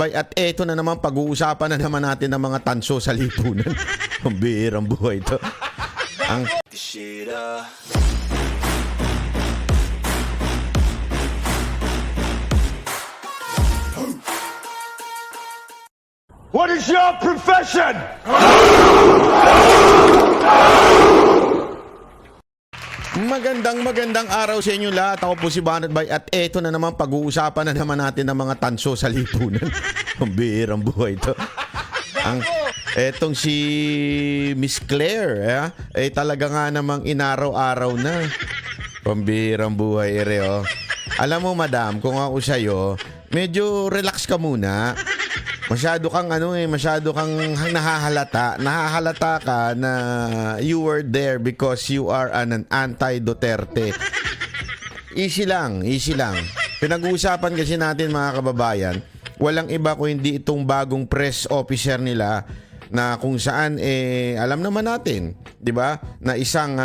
Bay, at eto na naman, pag-uusapan na naman natin ng mga tanso sa lipunan. Ang bihirang buhay ito. Ang... What is your profession? Magandang araw sa inyo lahat. Ako po si Banat Bay at eto na naman, pag-uusapan na naman natin ng mga tanso sa lipunan. Ang bihirang buhay ito. Etong si Miss Claire, talaga nga namang inaraw-araw na. Pambihirang buhay, oh. Alam mo, madam, kung ako sa'yo, medyo relax ka muna. Masyado kang nahahalata. Nahahalata ka na you were there because you are an anti-Duterte. Easy lang. Pinag-uusapan kasi natin, mga kababayan, walang iba kung hindi itong bagong press officer nila na kung saan alam naman natin, 'di ba? Na isang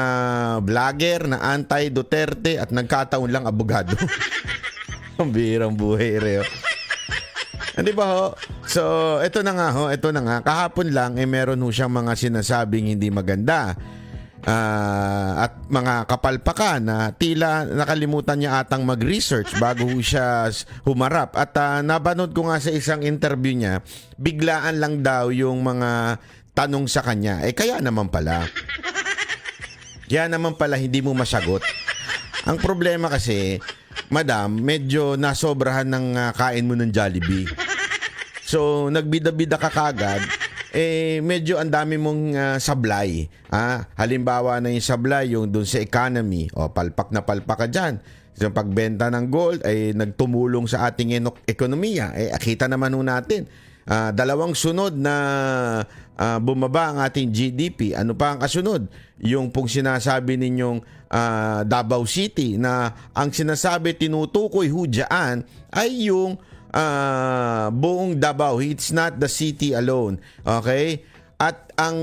vlogger na anti-Duterte at nagkataon lang abogado. Ang bihirang buhay, Reo. Hindi ba ho? So, ito na nga. Kahapon lang, meron ho siyang mga sinasabing hindi maganda. At mga kapalpakan na tila nakalimutan niya atang mag-research bago ho siya humarap. At nabanood ko nga sa isang interview niya, biglaan lang daw yung mga tanong sa kanya. Kaya naman pala hindi mo masagot. Ang problema kasi, madam, medyo nasobrahan ng kain mo ng Jollibee. So, nagbida-bida ka kagad, medyo ang dami mong sablay. Halimbawa na yung sablay, yung dun sa economy, palpak na palpak ka dyan. Yung pagbenta ng gold ay nagtumulong sa ating ekonomiya. Akita naman ho natin. Dalawang sunod na bumaba ang ating GDP. Ano pa ang kasunod? Yung pong sinasabi ninyong Davao City na ang sinasabi tinutukoy ho dyan ay yung buong Davao. It's not the city alone. Okay? At ang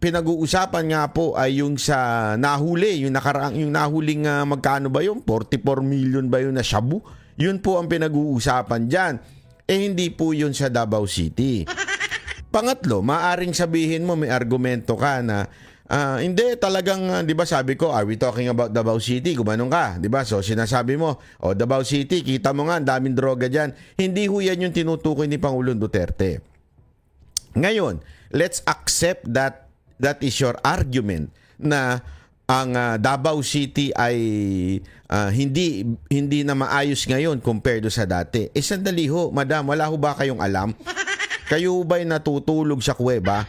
pinag-uusapan nga po ay yung sa nahuli, yung nahuling magkano ba yun? 44 million ba yun na shabu? Yun po ang pinag-uusapan dyan. Hindi po yun sa Davao City. Pangatlo, maaring sabihin mo may argumento ka na hindi talagang, 'di ba sabi ko, are we talking about Davao City? Gumanong ka, 'di ba? So sinasabi mo, Davao City, kita mo nga ang daming droga diyan. Hindi ho yan yung tinutukoy ni Pangulong Duterte. Ngayon, let's accept that is your argument na ang Davao City ay hindi na maayos ngayon compared sa dati. Sandali ho, madam, wala ho ba kayong alam? Kayo ba'y natutulog sa kuweba?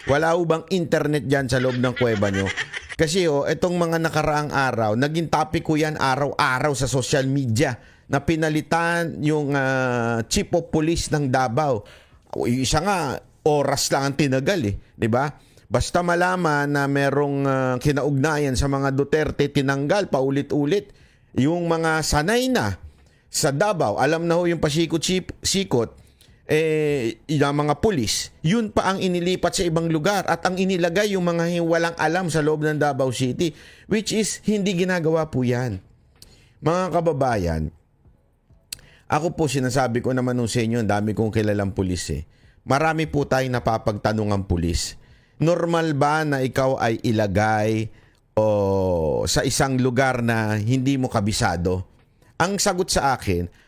Wala ho bang internet dyan sa loob ng kuweba nyo? Kasi itong mga nakaraang araw, naging topic ko yan araw-araw sa social media na pinalitan yung chief of police ng Davao. Isa nga, oras lang ang tinagal di ba? Basta malaman na merong kinaugnayan sa mga Duterte, tinanggal paulit-ulit yung mga sanay na sa Davao. Alam na ho yung pasikot-sikot, yung mga pulis, yun pa ang inilipat sa ibang lugar at ang inilagay yung mga walang alam sa loob ng Davao City, which is hindi ginagawa po yan. Mga kababayan, ako po sinasabi ko naman sa inyo, ang dami kong kilalang pulis Marami po tayong napapagtanong ang pulis. Normal ba na ikaw ay ilagay sa isang lugar na hindi mo kabisado? Ang sagot sa akin,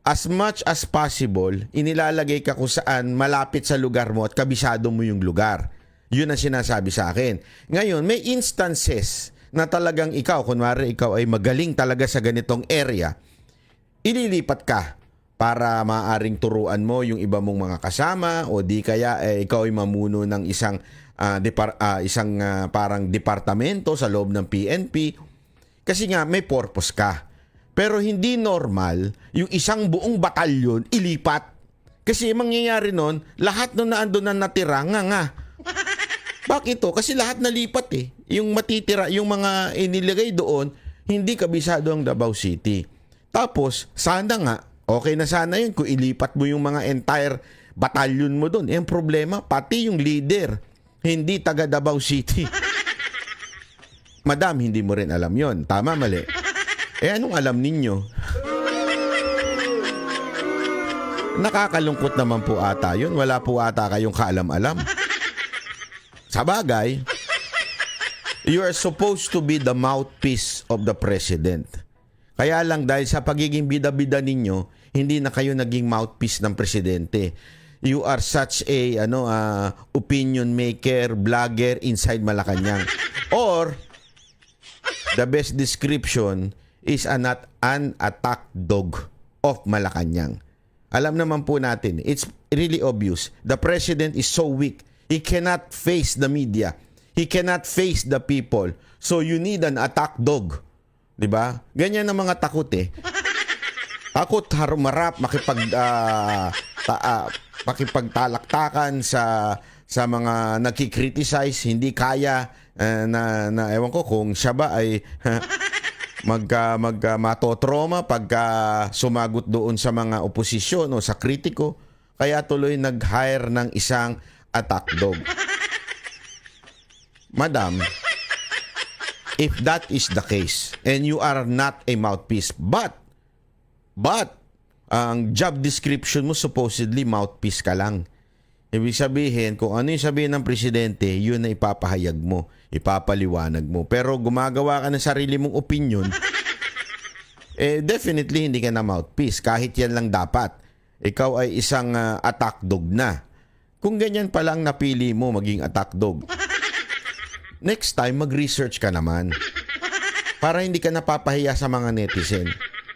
as much as possible, inilalagay ka kung saan malapit sa lugar mo at kabisado mo yung lugar. Yun ang sinasabi sa akin. Ngayon, may instances na talagang ikaw, kunwari ikaw ay magaling talaga sa ganitong area, ililipat ka para maaaring turuan mo yung iba mong mga kasama o di kaya ikaw ay mamuno ng isang parang departamento sa loob ng PNP kasi nga may purpose ka. Pero hindi normal yung isang buong batalyon ilipat. Kasi mangyayari nun, lahat nung naandun na natira, nga. Bakit ito? Kasi lahat nalipat Yung matitira, yung mga inilagay doon, hindi kabisado ang Davao City. Tapos, sana nga, okay na sana yun kung ilipat mo yung mga entire batalyon mo doon. Ang problema, pati yung leader, hindi taga Davao City. Madam, hindi mo rin alam yon. Tama, mali? Anong alam ninyo? Nakakalungkot naman po ata yun. Wala po ata kayong kaalam-alam. Sa bagay, you are supposed to be the mouthpiece of the president. Kaya lang dahil sa pagiging bida-bida ninyo, hindi na kayo naging mouthpiece ng presidente. You are such a opinion maker, vlogger inside Malacanang. Or the best description is an attack dog of Malacanang. Alam naman po natin, it's really obvious. The president is so weak. He cannot face the media. He cannot face the people. So you need an attack dog. 'Di ba? Ganyan ang mga takot eh. Takot harumarap makipagtalaktakan sa mga nakikriticize, hindi kaya na ewan ko kung siya ba ay matotrauma pagka sumagot doon sa mga oposisyon o sa kritiko, kaya tuloy nag-hire ng isang attack dog. Madam, if that is the case and you are not a mouthpiece, but ang job description mo supposedly mouthpiece ka lang. Ibig sabihin, kung ano yung sabihin ng presidente, yun na ipapahayag mo, ipapaliwanag mo. Pero gumagawa ka ng sarili mong opinion, definitely hindi ka na mouthpiece. Kahit yan lang dapat. Ikaw ay isang attack dog na. Kung ganyan pala ang napili mo maging attack dog, next time, mag-research ka naman. Para hindi ka napapahiya sa mga netizen.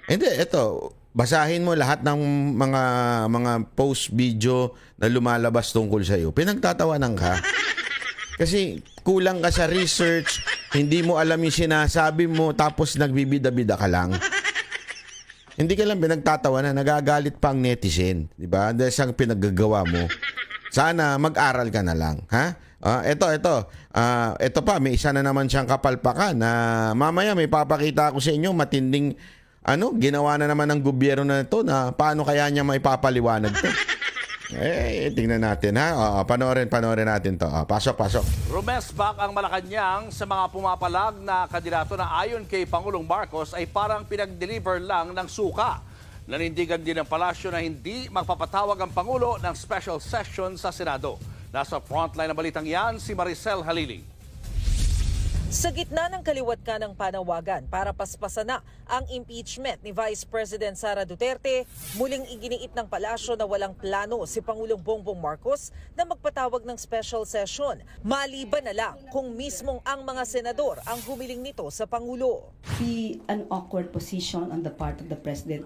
Hindi, eto, basahin mo lahat ng mga post video na lumalabas tungkol sa iyo. Pinagtatawanan ka. Kasi kulang ka sa research, hindi mo alam yung sinasabi mo, tapos nagbibida-bida ka lang. Hindi ka lang pinagtatawanan, nagagalit pa ang netizen, di ba? Dahil sa pinaggagawa mo. Sana mag-aral ka na lang, ha? Ito pa, may isa na naman siyang kapalpakan na mamaya may papakita ako sa inyo matinding ginawa na naman ng gobyerno na ito na paano kaya niya maipapaliwanag to. Tingnan natin ha. Panoorin natin to. Pasok. Rumesbak ang Malacanang sa mga pumapalag na kandidato na ayon kay Pangulong Marcos ay parang pinag-deliver lang ng suka. Nanindigan din ng palasyo na hindi magpapatawag ang Pangulo ng special session sa Senado. Nasa frontline ng balitang yan si Maricel Halili. Sa gitna ng kaliwat ka ng panawagan para paspasan na ang impeachment ni Vice President Sara Duterte, muling iginiit ng palasyo na walang plano si Pangulong Bongbong Marcos na magpatawag ng special session. Maliban na lang kung mismong ang mga senador ang humiling nito sa Pangulo. Be an awkward position on the part of the President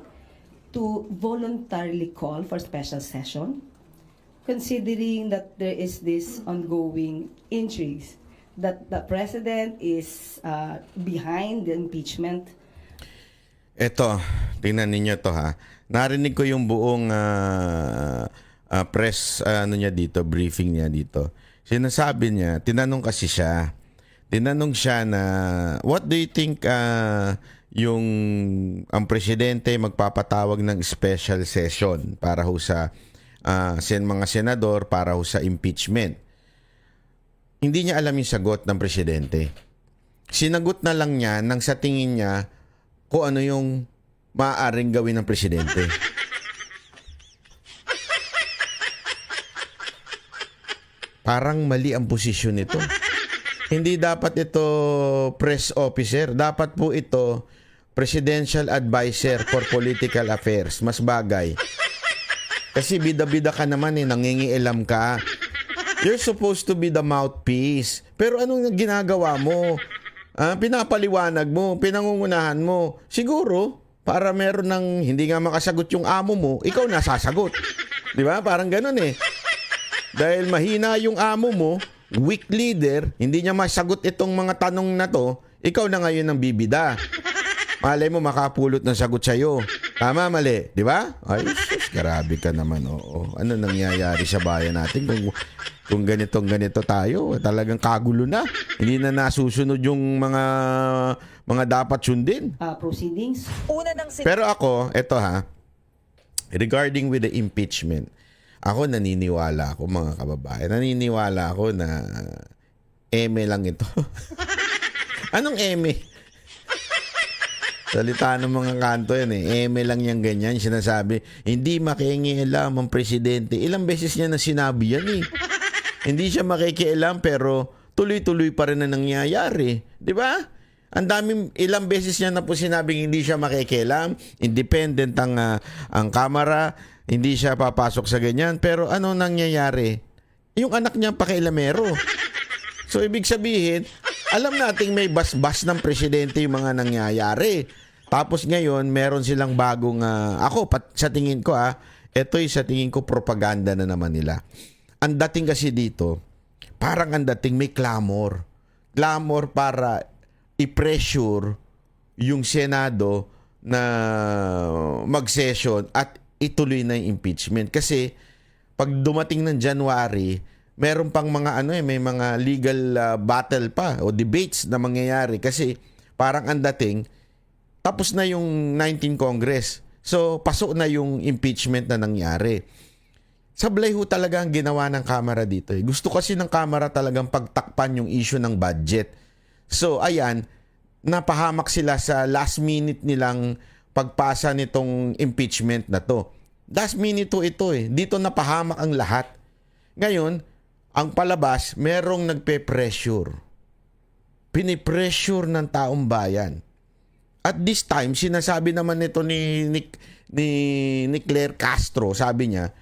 to voluntarily call for special session, considering that there is this ongoing intrigues that the President is behind the impeachment. Ito, tingnan ninyo to ha. Narinig ko yung buong press niya dito, briefing niya dito. Sinasabi niya, tinanong siya na what do you think ang presidente magpapatawag ng special session para ho sa mga senador para ho sa impeachment. Hindi niya alam yung sagot ng presidente. Sinagot na lang niya nang sa tingin niya kung ano yung maaaring gawin ng presidente. Parang mali ang posisyon nito. Hindi dapat ito press officer. Dapat po ito presidential advisor for political affairs. Mas bagay. Kasi bida-bida ka naman nangingialam ka. You're supposed to be the mouthpiece. Pero anong ginagawa mo? Pinapaliwanag mo, pinangungunahan mo. Siguro, para meron ng hindi nga makasagot yung amo mo, ikaw nasasagot. Di ba? Parang ganun eh. Dahil mahina yung amo mo, weak leader, hindi niya masagot itong mga tanong na to, ikaw na ngayon ang bibida. Malay mo makapulot ng sagot sa'yo. Tama, mali. Di ba? Ay, sus, grabe ka naman. Oo. Ano nangyayari sa bayan natin kung ganito tayo? Talagang kagulo na. Hindi na nasusunod yung mga dapat sundin. Proceedings. Pero ako, eto ha, regarding with the impeachment, ako naniniwala ako mga kababayan. Naniniwala ako na eme lang ito. Anong eme? Salita ng mga kanto yan eh. Eme lang yan ganyan. Sinasabi, hindi makikialam ang presidente. Ilang beses niya na sinabi yan eh. Hindi siya makikialam pero tuloy-tuloy pa rin na nangyayari. Di ba? Ang daming, ilang beses niya na po sinabing hindi siya makikialam. Independent ang kamera. Hindi siya papasok sa ganyan. Pero ano nangyayari? Yung anak niya pakialamero. So ibig sabihin, alam nating may basbas ng presidente yung mga nangyayari. Tapos ngayon, meron silang bagong, sa tingin ko ito'y sa tingin ko propaganda na naman nila. Ang dating kasi dito, parang ang dating may clamor. Clamor para i-pressure yung Senado na mag-session at ituloy na yung impeachment. Kasi pag dumating ng January, meron pang mga may mga legal battle pa o debates na mangyayari kasi parang ang dating tapos na yung 19 Congress. So pasok na yung impeachment na nangyari. Sablay ho talaga ang ginawa ng Kamara dito. Gusto kasi ng Kamara talagang pagtakpan yung issue ng budget. So ayan, napahamak sila sa last minute nilang pagpasa nitong impeachment na to. Last minute ito eh. Dito napahamak ang lahat. Ngayon, ang palabas, merong nagpe-pressure. Pinipressure ng taong bayan. At this time, sinasabi naman nito ni Claire Castro, sabi niya,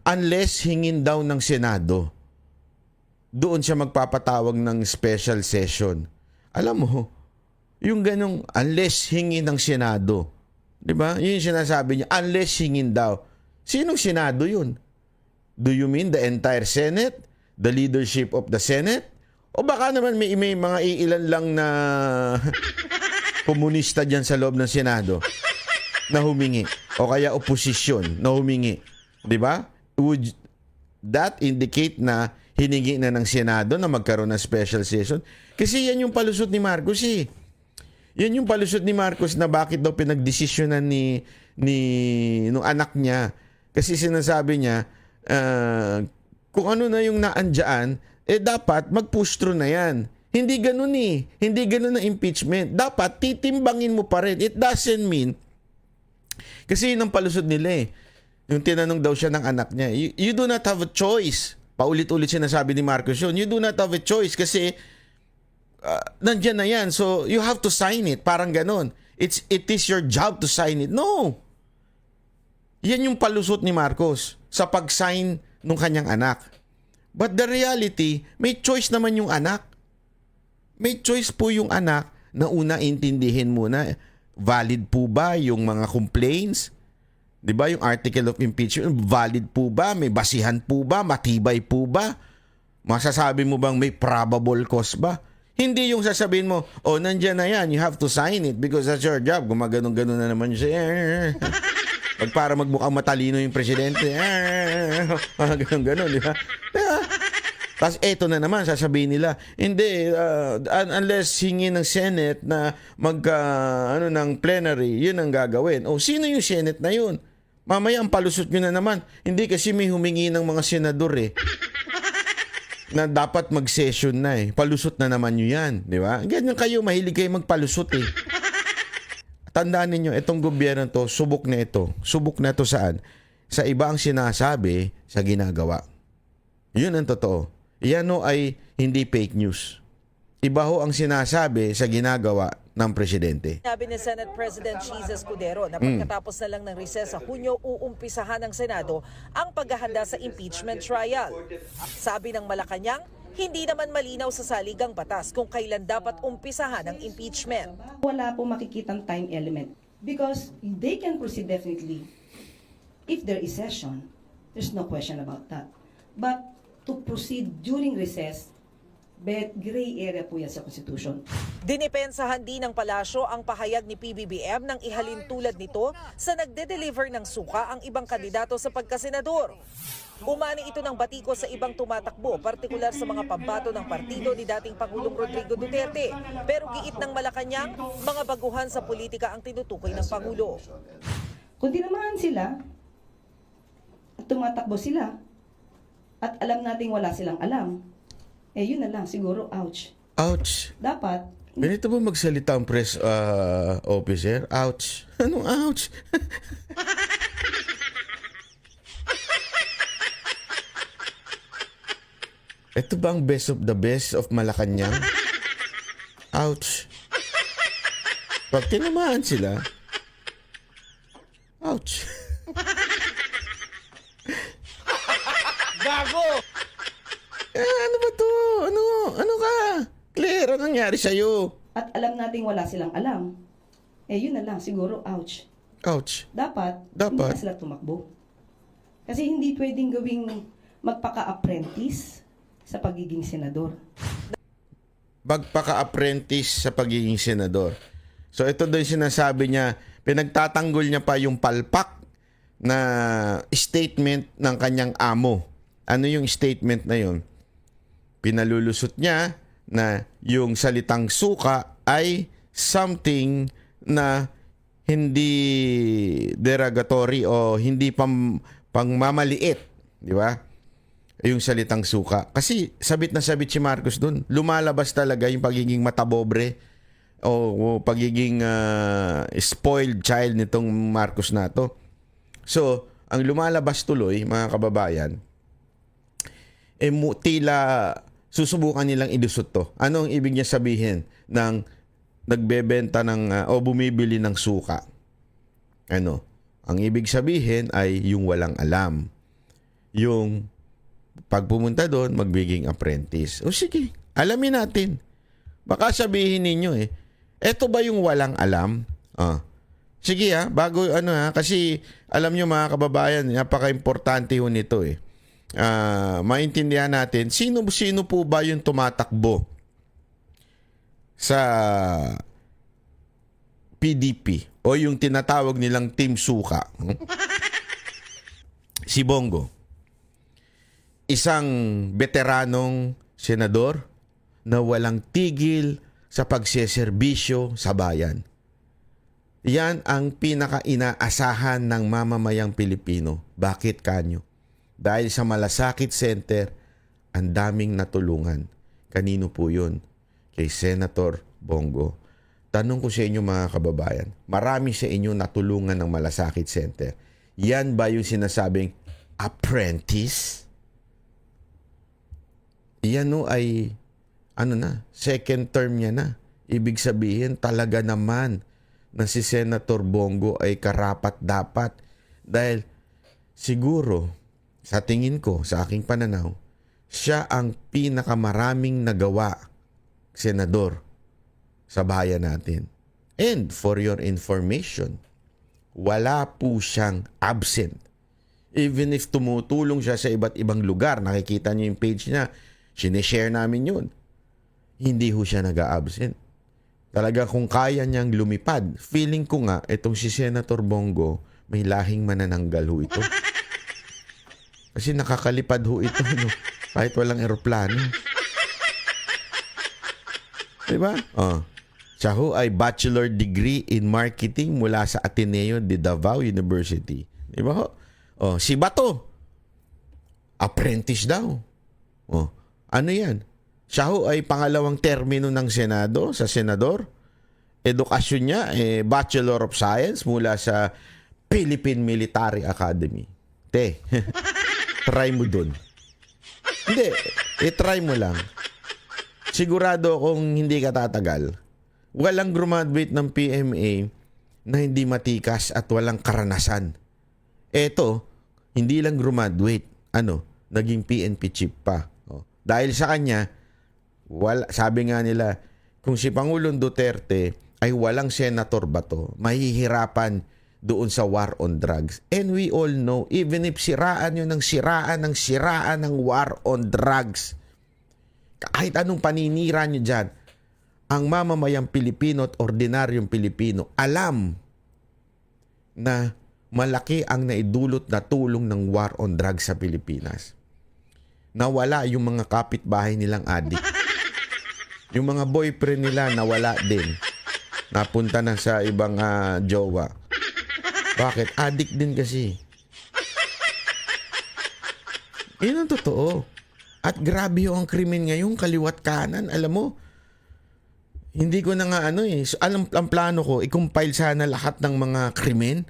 unless hingin daw ng Senado, doon siya magpapatawag ng special session. Alam mo, yung ganong unless hingin ng Senado, di ba? Yun yung sinasabi niya, unless hingin daw. Sinong Senado yun? Do you mean the entire Senate? The leadership of the Senate? O baka naman may mga iilan lang na komunista dyan sa loob ng Senado na humingi. O kaya oposisyon na humingi. Di ba? Would that indicate na hiningi na ng Senado na magkaroon ng special session? Kasi yan yung palusot ni Marcos eh. Yan yung palusot ni Marcos na bakit daw pinagdesisyonan nung anak niya. Kasi sinasabi niya, kung ano na yung naandyan, dapat mag-push through na yan. Hindi ganun eh. Hindi ganun na impeachment. Dapat titimbangin mo pa rin. It doesn't mean, kasi yun ang palusot nila eh. Yung tinanong daw siya ng anak niya, you do not have a choice. Paulit-ulit sinasabi ni Marcos yun. You do not have a choice kasi nandyan na yan. So, you have to sign it. Parang ganun. It is your job to sign it. No! Yan yung palusot ni Marcos sa pag-sign ng kanyang anak. But the reality, may choice naman yung anak. May choice po yung anak na una intindihin muna, valid po ba yung mga complaints? 'Di ba yung article of impeachment, valid po ba? May basihan po ba? Matibay po ba? Masasabi mo bang may probable cause ba? Hindi yung sasabihin mo, nandiyan na yan, you have to sign it because that's your job. Gumaganon-ganon na naman siya. Pag para magmukhang matalino yung presidente. Ganon-ganon, di ba? Tapos eto na naman, sasabihin nila, hindi, unless hingin ng Senate na ng plenary, yun ang gagawin. Sino yung Senate na yun? Mamaya ang palusot nyo na naman. Hindi kasi may humingi ng mga senador na dapat mag-session na Palusot na naman nyo yan, di ba? Ganyan kayo, mahilig kayo magpalusot Tandaan ninyo, itong gobyerno to, subok na ito. Subok na ito saan? Sa iba ang sinasabi, sa ginagawa. Yun ang totoo. Yan ay hindi fake news. Iba ho ang sinasabi sa ginagawa ng presidente. Sabi ni Senate President Cheese Escudero na pagkatapos na lang ng recess sa Hunyo, uumpisahan ng Senado ang paghahanda sa impeachment trial. Sabi ng Malacanang, hindi naman malinaw sa saligang batas kung kailan dapat umpisahan ang impeachment. Wala po makikitang time element because they can proceed definitely if there is session. There's no question about that. But to proceed during recess, gray area po yan sa Constitution. Dinipensahan din ng palasyo ang pahayag ni PBBM nang ihalin tulad nito sa nagde-deliver ng suka ang ibang kandidato sa pagkasenador. Umani ito ng batiko sa ibang tumatakbo, partikular sa mga pambato ng partido ni dating Pangulong Rodrigo Duterte. Pero giit ng Malacanang, mga baguhan sa politika ang tinutukoy ng Pangulo. Kung tinamaan sila, at tumatakbo sila, at alam nating wala silang alam, yun na lang, siguro, ouch. Ouch. Dapat, Ganito ba magsalita ang press officer? Ouch. Anong ouch? Ito ba ang best of the best of Malacanang? Ouch. Pag tinamaan sila, ouch. Gago! Ano ba to? Ano ka? Claire, anong nangyari sa'yo? At alam nating wala silang alam. Yun na lang, siguro, ouch. Ouch. Dapat. Hindi na sila tumakbo. Kasi hindi pwedeng gawing magpaka-apprentice sa pagiging senador. Magpaka-apprentice sa pagiging senador. So ito daw yung sinasabi niya, pinagtatanggol niya pa yung palpak na statement ng kanyang amo. Ano yung statement na yun? Pinalulusot niya na yung salitang suka ay something na hindi derogatory o hindi pangmamaliit, di ba? Yung salitang suka. Kasi sabit na sabit si Marcos dun. Lumalabas talaga yung pagiging matabobre o pagiging spoiled child nitong Marcos na to. So, ang lumalabas tuloy, mga kababayan, tila susubukan nilang idusot to. Ano ang ibig niya sabihin ng nagbebenta ng o bumibili ng suka? Ano? Ang ibig sabihin ay yung walang alam. Yung pag pumunta doon, magbiging apprentice. O sige, alamin natin. Baka sabihin ninyo eto ba yung walang alam? Sige bago kasi alam nyo mga kababayan, napaka-importante ho nito maintindihan natin, sino po ba yung tumatakbo sa PDP o yung tinatawag nilang Team Suka? Si Bongo. Isang veteranong senador na walang tigil sa pagseserbisyo sa bayan. Yan ang pinaka-inaasahan ng mamamayang Pilipino. Bakit kanyo? Dahil sa Malasakit Center, ang daming natulungan. Kanino po yun? Kay Senator Bongo. Tanong ko sa inyo mga kababayan, marami sa inyo natulungan ng Malasakit Center. Yan ba yung sinasabing apprentice? Yan ay second term niya na. Ibig sabihin talaga naman na si Senator Bongo ay karapat-dapat dahil siguro sa tingin ko, sa aking pananaw, siya ang pinakamaraming nagawa senador sa bayan natin. And for your information, wala po siyang absent. Even if tumutulong siya sa iba't ibang lugar, nakikita niyo yung page niya, sinishare namin yun. Hindi ho siya nag-a-absent. Talaga kung kaya niyang lumipad, feeling ko nga, itong si Senator Bongo, may lahing manananggal ho ito. Kasi nakakalipad ho ito, kahit walang eroplano. Diba? Siya ho ay bachelor degree in marketing mula sa Ateneo de Davao University. Diba ho? Si Bato, apprentice daw. Ano yan? Siya ho ay pangalawang termino ng Senado, sa senador. Edukasyon niya, Bachelor of Science mula sa Philippine Military Academy. Try mo dun. Hindi, try mo lang. Sigurado kung hindi ka tatagal. Walang graduate ng PMA na hindi matikas at walang karanasan. Eto, hindi lang graduate. Naging PNP chief pa. Dahil sa kanya, sabi nga nila, kung si Pangulong Duterte ay walang Senator Bato, mahihirapan doon sa war on drugs. And we all know, even if siraan yun ng siraan ng war on drugs, kahit anong paninira nyo dyan, ang mamamayang Pilipino at ordinaryong Pilipino alam na malaki ang naidulot na tulong ng war on drugs sa Pilipinas. Nawala yung mga kapitbahay nilang adik. Yung mga boyfriend nila nawala din. Napunta na sa ibang jowa. Bakit? Addict din kasi. Yun ang totoo. At grabe yung ang krimen ngayon, kaliwat kanan. Alam mo, Hindi ko na nga So, ang plano ko, i-compile sana lahat ng mga krimen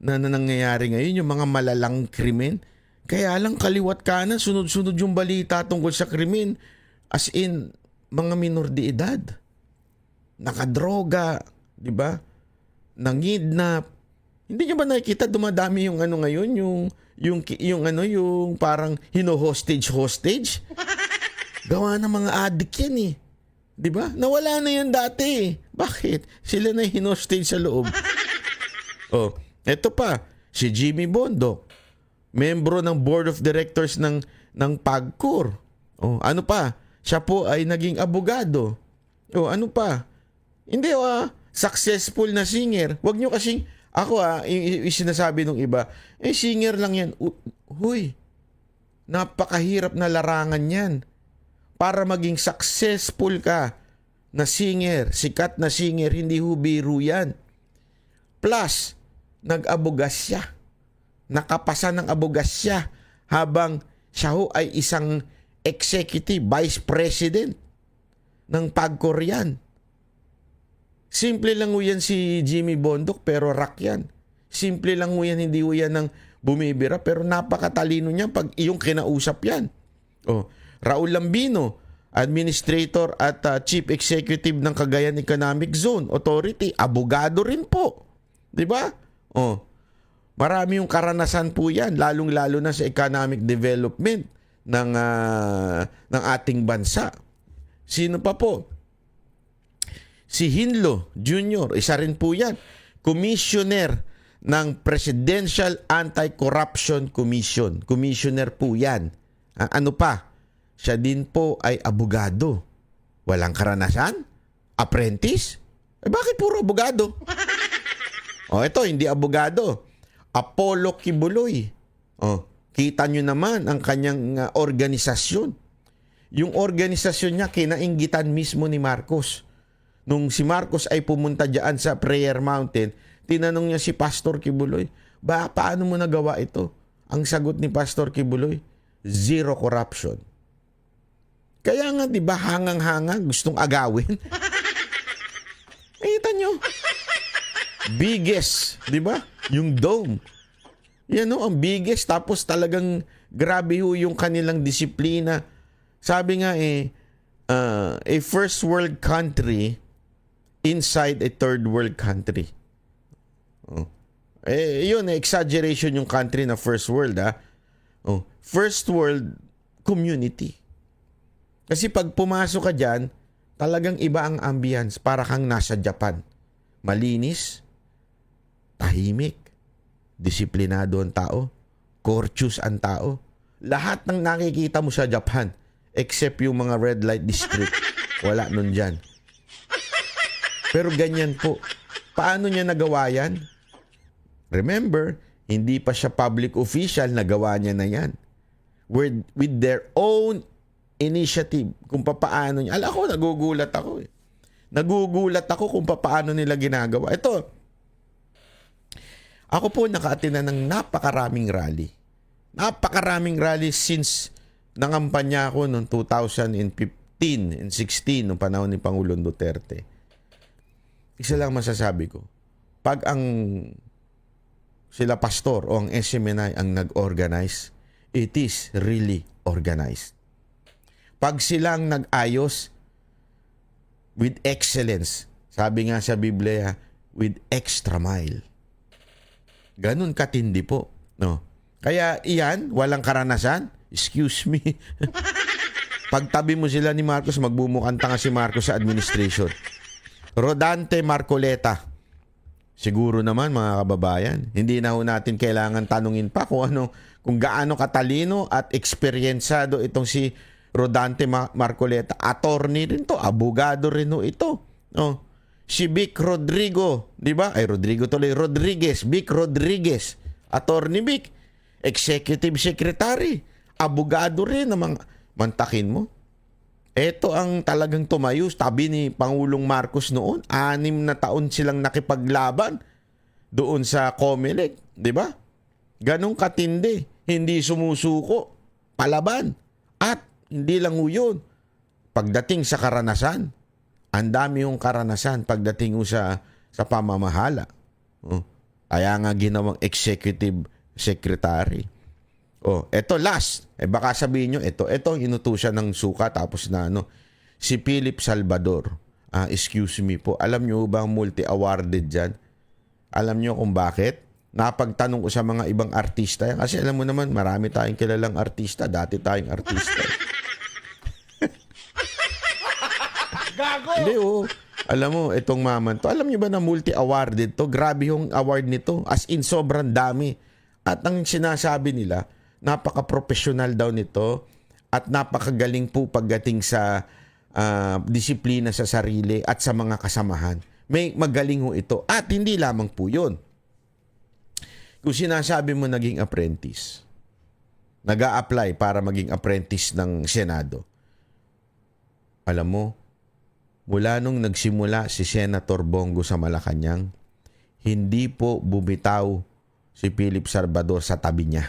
na nangyayari ngayon, yung mga malalang krimen. Kaya lang kaliwat kanan, sunod-sunod yung balita tungkol sa krimen. As in, mga minor de edad. Nakadroga, di ba? Nangidnap. Hindi niyo ba nakikita dumadami yung ngayon, yung parang hostage. Gawa ng mga addict yan eh. 'Di ba? Nawala na yan dati. Bakit? Sila na hinostage sa loob. Oh, eto pa, si Jimmy Bondoc, membro ng board of directors ng PAGCOR. Oh, ano pa? Siya po ay naging abogado. Oh, ano pa? Hindi successful na singer. Huwag niyo kasing ako sinasabi nung iba, singer lang yan. Huy. Napakahirap na larangan yan. Para maging successful ka na singer, sikat na singer, hindi ho biro yan. Plus, nag-abogas siya. Nakapasa ng abogas siya habang siya ho ay isang executive vice president ng PAGCOR yan. Simple lang ho yan si Jimmy Bondoc pero rock yan. Simple lang ho yan, hindi ho yan ng bumibira pero napakatalino niya pag iyong kinausap yan. Oh, Raul Lambino, Administrator at Chief Executive ng Cagayan Economic Zone Authority, abogado rin po. 'Di ba? Oh. Marami yung karanasan po 'yan, lalong-lalo na sa economic development ng ating bansa. Sino pa po? Si Hinlo Jr., isa rin po 'yan. Commissioner ng Presidential Anti-Corruption Commission. Commissioner po 'yan. Ano pa? Siya din po ay abogado. Walang karanasan? Apprentice? Bakit puro abogado? Ito, hindi abogado. Apollo Kibuloy. Kita nyo naman ang kanyang organisasyon. Yung organisasyon niya kinainggitan mismo ni Marcos. Nung si Marcos ay pumunta dyan sa Prayer Mountain, tinanong niya si Pastor Kibuloy, paano mo nagawa ito? Ang sagot ni Pastor Kibuloy, zero corruption. Kaya nga, di ba, hangang-hanga, gustong agawin. Kita nyo. Biggest, di ba? Yung dome. Yan ang biggest. Tapos talagang grabe ho yung kanilang disiplina. Sabi nga a first world country inside a third world country. Yun, exaggeration yung country na first world, First world community. Kasi pag pumasok ka dyan, talagang iba ang ambience. Para kang nasa Japan. Malinis, tahimik, disiplinado ang tao, courteous ang tao. Lahat ng nakikita mo sa Japan, except yung mga red light district, wala nun dyan. Pero ganyan po. Paano niya nagawa yan? Remember, hindi pa siya public official, nagawa niya na yan. With their own initiative kung paano niya. Ako, nagugulat ako. Nagugulat ako kung paano nila ginagawa. Ito, ako po naka-attend ng napakaraming rally. Napakaraming rally since nangampanya ako noong 2015 and 16 noong panahon ni Pangulong Duterte. Isa lang masasabi ko. Pag ang sila pastor o ang SMNI ang nag-organize, it is really organized. Pag silang nag-ayos with excellence, sabi nga sa Biblia, with extra mile. Ganun katindi po. No? Kaya iyan, walang karanasan. Excuse me. Pagtabi mo sila ni Marcos, magbumukhang tanga si Marcos sa administration. Rodante Marcoleta. Siguro naman mga kababayan, hindi na ho natin kailangan tanungin pa kung gaano katalino at eksperyensado itong si Rodante Marcoleta. Attorney rin to, abogado rin ho ito. Si Vic Rodrigo, di ba? Rodriguez, Vic Rodriguez. Attorney Vic, executive secretary, abogado rin namang mantakin mo. Ito ang talagang tumayo, tabi ni Pangulong Marcos noon. 6 na taon silang nakipaglaban doon sa COMELEC, di ba? Ganong katindi, hindi sumusuko, palaban. At hindi lang yun, pagdating sa karanasan, Ang dami yung karanasan pagdating mo sa pamamahala. Kaya nga ginawang executive secretary. Eto last. Baka sabihin nyo, ito inutusan ng suka tapos na si Philip Salvador. Excuse me po. Alam nyo ba multi-awarded dyan? Alam nyo kung bakit? Napagtanong ko sa mga ibang artista yan. Kasi alam mo naman, marami tayong kilalang artista. Dati tayong artista. Gago! Hindi Alam mo, itong maman to, alam nyo ba na multi-awarded to? Grabe yung award nito. As in, sobrang dami. At ang sinasabi nila, napaka-professional daw nito at napakagaling po pagdating sa disiplina sa sarili at sa mga kasamahan. May magaling ho ito. At hindi lamang po yun. Kung sinasabi mo naging apprentice, nag-a-apply para maging apprentice ng Senado, alam mo, mula nung nagsimula si Senator Bongo sa Malacanang, hindi po bumitaw si Philip Salvador sa tabi niya.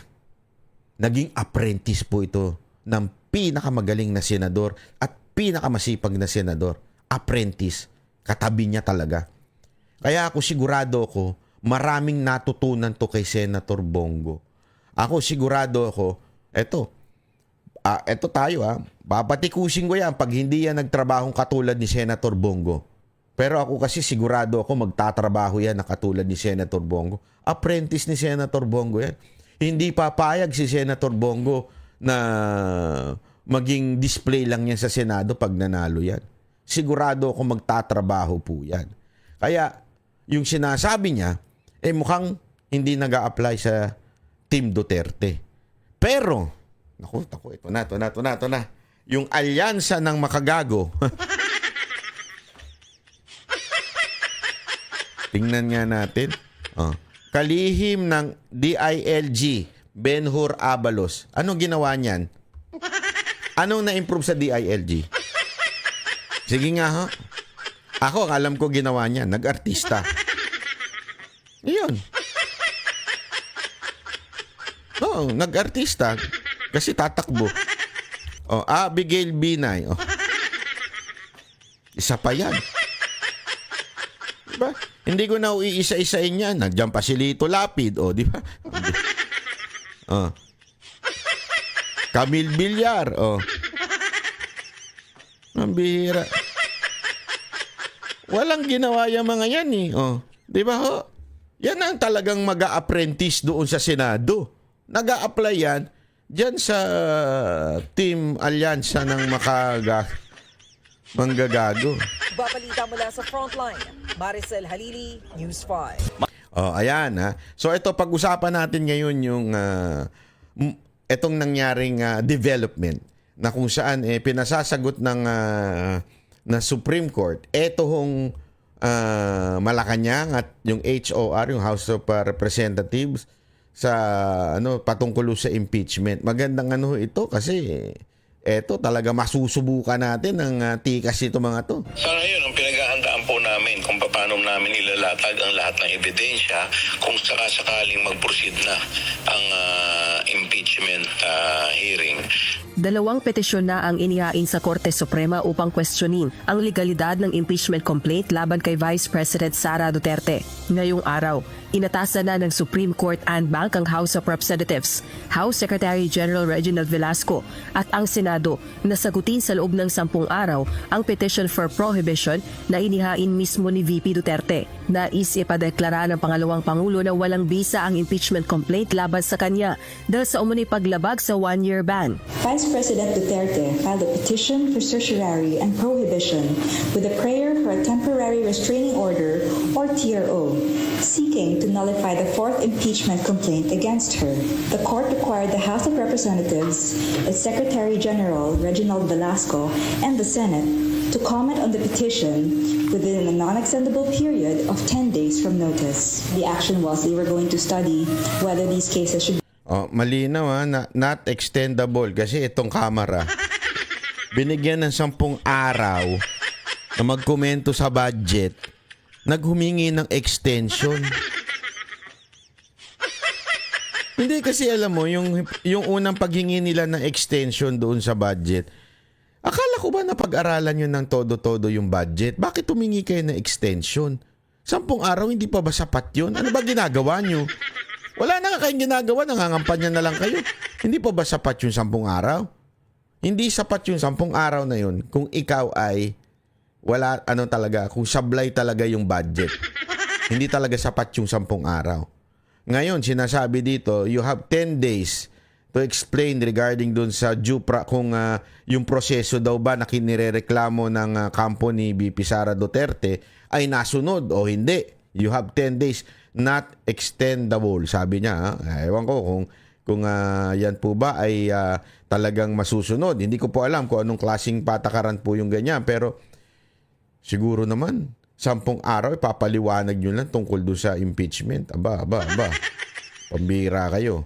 Naging apprentice po ito ng pinakamagaling na senador at pinakamasipag na senador. Apprentice. Katabi niya talaga. Kaya ako sigurado ako, maraming natutunan to kay Senator Bongo. Ako sigurado ako, eto tayo Papatikusin ko yan pag hindi yan nagtrabahong katulad ni Senator Bongo. Pero ako kasi sigurado ako magtatrabaho yan na katulad ni Senator Bongo. Apprentice ni Senator Bongo yan. Hindi papayag si Senator Bongo na maging display lang yan sa Senado pag nanalo yan. Sigurado ako magtatrabaho po yan. Kaya yung sinasabi niya, mukhang hindi nag-a-apply sa Team Duterte. Pero, ito na. Yung alyansa ng makagago. Tingnan nga natin. Kalihim ng DILG, Benhur Abalos. Anong ginawa niyan? Anong na-improve sa DILG? Sige nga ho. Ako, alam ko ginawa niya. Nag-artista. Yun. Nag-artista. Kasi tatakbo. Abigail Binay. Isa pa yan. Diba? Hindi ko na iisa-isain yan. Nandiyan pa si Lito Lapid. Di ba? Camille Villar. Ang bihira. Walang ginawa yung mga yan Di ba ho? Yan ang talagang mag-a-apprentice doon sa Senado. Nag-a-apply yan diyan sa Team Alyansa ng manggagago. Babalita mula sa Frontline, Maricel Halili, News 5. Ayan So ito, pag-usapan natin ngayon yung itong nangyaring development na kung saan pinasasagot ng na Supreme Court hong Malacanang at yung HOR, yung House of Representatives, sa patungkol sa impeachment. Magandang ito kasi eto talaga masusubukan natin ng tikas ito mga to. Sa ngayon, ang pinaghahandaan po namin kung paano namin ilalatag ang lahat ng ebidensya kung sakasakaling mag-proceed na ang impeachment hearing. 2 petisyon na ang inihain sa Korte Suprema upang questionin ang legalidad ng impeachment complaint laban kay Vice President Sara Duterte. Ngayong araw, inatasan na ng Supreme Court en banc ang House of Representatives, House Secretary General Reginald Velasco at ang Senado na sagutin sa loob ng 10 araw ang petition for prohibition na inihain mismo ni VP Duterte. Nais ipadeklara ng pangalawang Pangulo na walang bisa ang impeachment complaint laban sa kanya dahil sa umunoy paglabag sa 1-year ban. Vice President Duterte filed a petition for certiorari and prohibition with a prayer for a temporary restraining order or TRO, seeking to nullify the 4th impeachment complaint against her. The court required the House of Representatives, its Secretary General Reginald Velasco, and the Senate to comment on the petition within a non-extendable period of 10 days from notice. The action was they were going to study whether these cases should malinaw not extendable kasi itong kamera binigyan ng 10 araw na magkomento sa budget, naghumingi ng extension. Hindi kasi alam mo yung unang paghingi nila ng extension doon sa budget, Akala ko ba napag-aralan nyo ng todo-todo yung budget? Bakit tumingi kayo ng extension? 10 araw, hindi pa ba sapat yun? Ano ba ginagawa nyo? Wala na nga kayong ginagawa, nangangampanya na lang kayo. Hindi pa ba sapat yung 10 araw? Hindi sapat yung 10 araw na yun kung ikaw ay wala, kung sablay talaga yung budget. Hindi talaga sapat yung 10 araw. Ngayon, sinasabi dito, you have 10 days to explain regarding dun sa kung yung proseso daw ba na kinirereklamo ng kampo ni BP Sara Duterte ay nasunod o hindi. You have 10 days, not extendable. Sabi niya, ewan ko kung yan po ba ay talagang masusunod. Hindi ko po alam kung anong klaseng patakaran po yung ganyan. Pero siguro naman, 10 araw, ipapaliwanag nyo lang tungkol doon sa impeachment. Aba. Pambira kayo.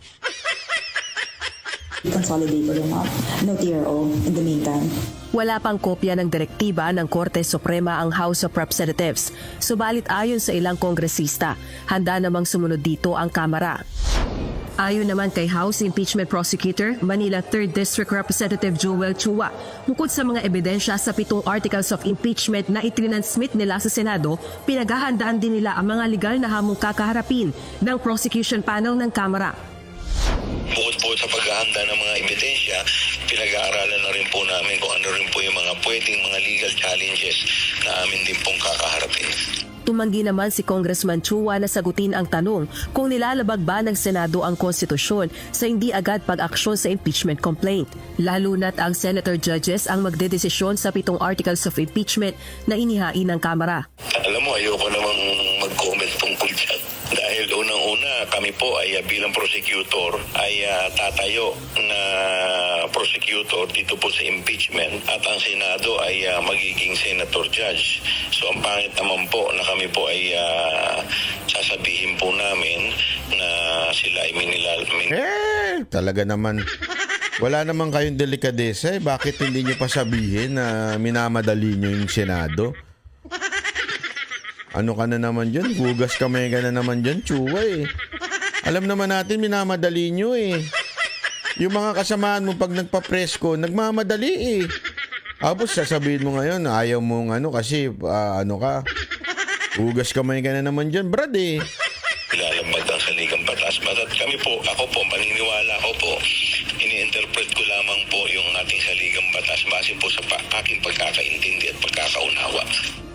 Consolidated amount. No TRO in the meantime. Wala pang kopya ng direktiba ng Korte Suprema ang House of Representatives. Subalit ayon sa ilang kongresista, handa namang sumunod dito ang Kamara. Ayon naman kay House Impeachment Prosecutor, Manila 3rd District Representative Joel Chua, bukod sa mga ebidensya sa 7 articles of impeachment na itrinansmit nila sa Senado, pinaghahandaan din nila ang mga legal na hamong kakaharapin ng prosecution panel ng Kamara. Bukod po sa paghahanda ng mga ebidensya, pinag-aaralan na rin po namin kung ano rin po yung mga pwedeng mga legal challenges na amin din pong kakaharapin. Tumanggi naman si Congressman Chua na sagutin ang tanong kung nilalabag ba ng Senado ang konstitusyon sa hindi agad pag-aksyon sa impeachment complaint. Lalo na't ang senator judges ang magdedesisyon sa 7 articles of impeachment na inihain ng Kamara. Alam mo, ayoko namang mag-comment tungkol dyan. Dahil unang-una, kami po ay bilang prosecutor ay tatayo na prosecutor dito po sa impeachment at ang Senado ay magiging senator judge. So ang pangit naman po na kami po ay sasabihin po namin na sila ay Talaga naman. Wala naman kayong delikadesa. Bakit hindi nyo pa sabihin na minamadali nyo yung Senado? Ano ka na naman dyan? Hugas kamay ka na naman dyan, Chua eh. Alam naman natin, minamadali nyo eh. Yung mga kasamaan mo pag nagpa-presko, nagmamadali eh. Tapos sasabihin mo ngayon, ayaw mong kasi ka. Hugas kamay ka na naman dyan, brad eh. ilalabag ang saligang batas. At kami po, ako po, paniniwala ko po, ini-interpret ko lamang po yung ating saligang batas base po sa aking pagkakaintindi at pagkakaunawa.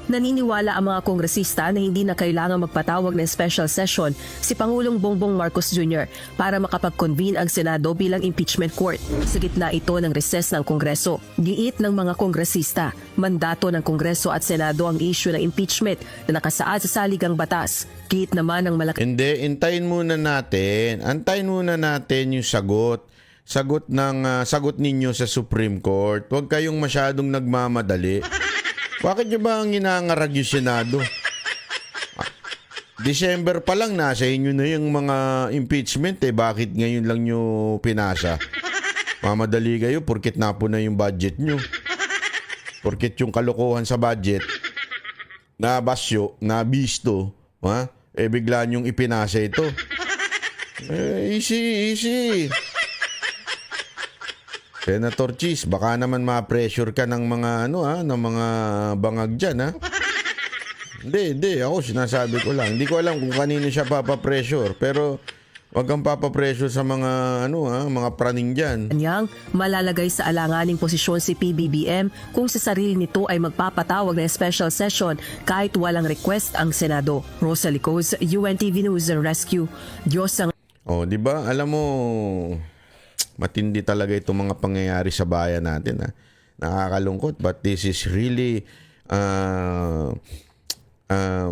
Naniniwala ang mga kongresista na hindi na kailangan magpatawag ng special session si Pangulong Bongbong Marcos Jr. para makapag-convene ang Senado bilang impeachment court. Sa gitna ito ng recess ng Kongreso, giit ng mga kongresista, mandato ng Kongreso at Senado ang issue ng impeachment na nakasaad sa saligang batas. Giit naman ng malaki. Hindi, antayin muna natin yung sagot. Sagot ninyo sa Supreme Court. Huwag kayong masyadong nagmamadali. Bakit nyo ba ang inangarag yung Senado? December pa lang, nasa inyo na yung mga impeachment eh. Bakit ngayon lang nyo pinasa? Mamadali kayo porkit napo na yung budget nyo. Porkit yung kalokohan sa budget, nabasyo, nabisto, bigla nyong ipinasa ito. Easy. Senator Cheese, baka naman ma-pressure ka ng mga ng mga bangag diyan, ha. Hindi, ako sinasabi ko lang. Hindi ko alam kung kanino siya papa-pressure, pero wag kang papa-pressure sa mga mga praning diyan. Kanyang malalagay sa alanganing posisyon si PBBM kung sa sarili nito ay magpapatawag ng special session kahit walang request ang Senado. Rosalie Coz, UNTV News and Rescue. Diyos ang... Di ba? Alam mo, matindi talaga itong mga pangyayari sa bayan natin. Nakakalungkot, but this is really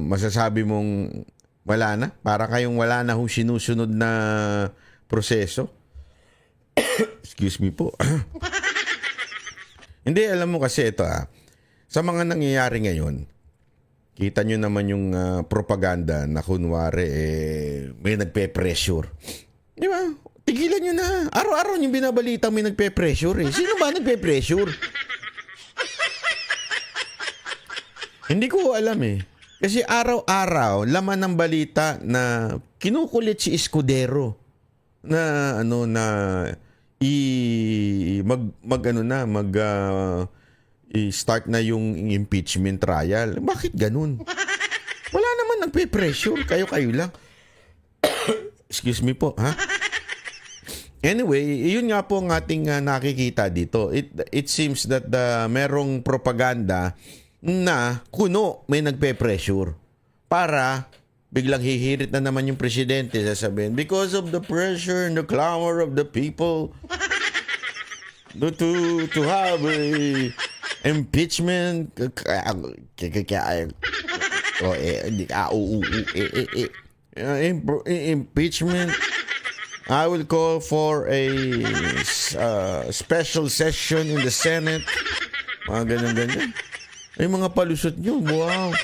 masasabi mong wala na. Para kayong wala na hong sinusunod na proseso. Excuse me po. Hindi, alam mo kasi ito sa mga nangyayari ngayon, kita nyo naman yung propaganda na kunwari may nagpe-pressure. Di ba? Tigilan nyo na. Araw-araw yung binabalita may nagpe-pressure eh. Sino ba nagpe-pressure? Hindi ko alam eh. Kasi araw-araw, laman ng balita na kinukulit si Escudero na i-start na yung impeachment trial. Bakit ganun? Wala naman nagpe-pressure. Kayo lang. Excuse me po, ha? Anyway, yun nga po ang ating nakikita dito. It seems that merong propaganda na kuno may nagpe-pressure para biglang hihirit na naman yung presidente, sasabihin, because of the pressure and the clamor of the people to have a impeachment impeachment, I will call for a special session in the Senate. Mga ganyan. Ay, mga palusot nyo. Wow.